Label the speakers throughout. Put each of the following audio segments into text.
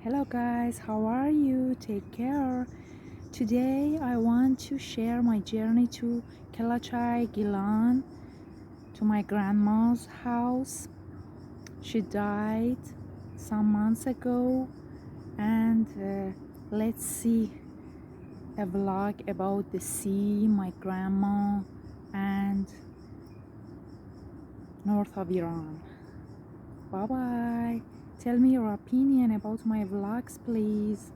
Speaker 1: Hello guys, how are you? Take care. Today I want to share my journey to Kelachay, Gilan, to my grandma's house. She died some months ago, and let's see a vlog about the sea, my grandma, and north of Iran. Bye bye. Tell me your opinion about my vlogs, please.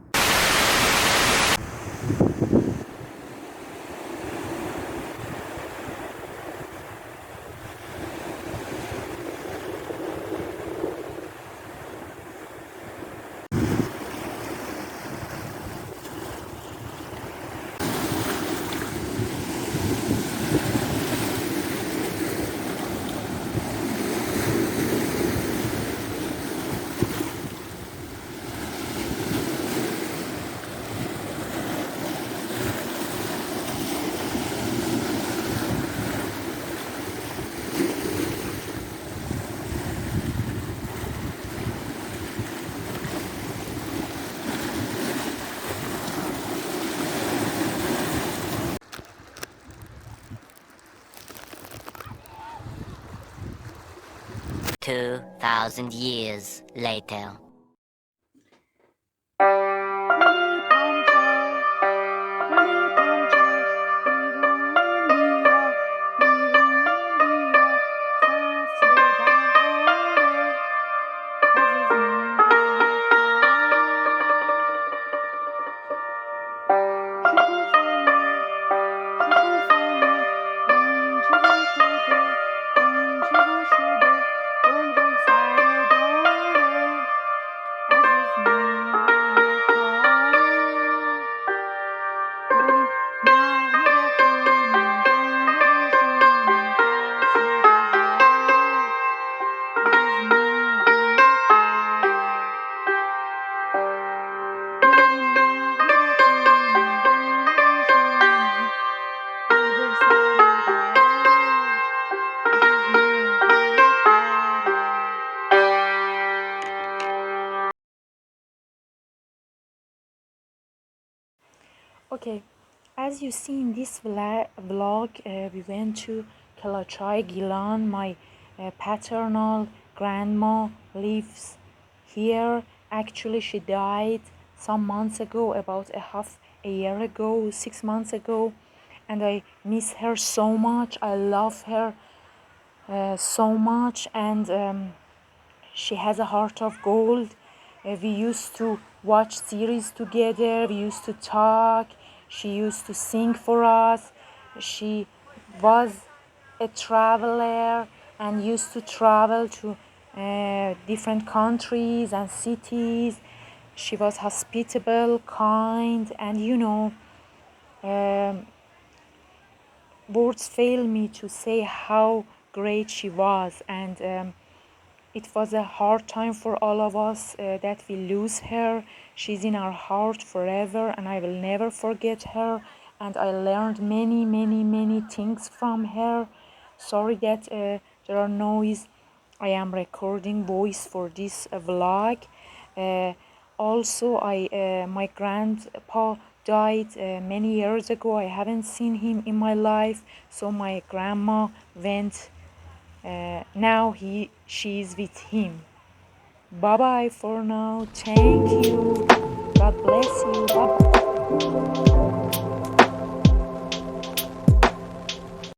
Speaker 2: 2,000 years later.
Speaker 1: Okay, as you see in this vlog, we went to Kelachay, Gilan. My paternal grandma lives here. Actually, she died some months ago, about a year ago, 6 months ago, and I miss her so much. I love her so much, and she has a heart of gold. We used to watch series together. We used to talk. She used to sing for us. She was a traveler and used to travel to different countries and cities. She was hospitable, kind, and words fail me to say how great she was. And it was a hard time for all of us that we lose her. She's in our heart forever, and I will never forget her. And I learned many things from her. Sorry that there are noise. I am recording voice for this vlog. Also, my grandpa died many years ago. I haven't seen him in my life, so my grandma went. Now she's with him. Bye bye for now. Thank you.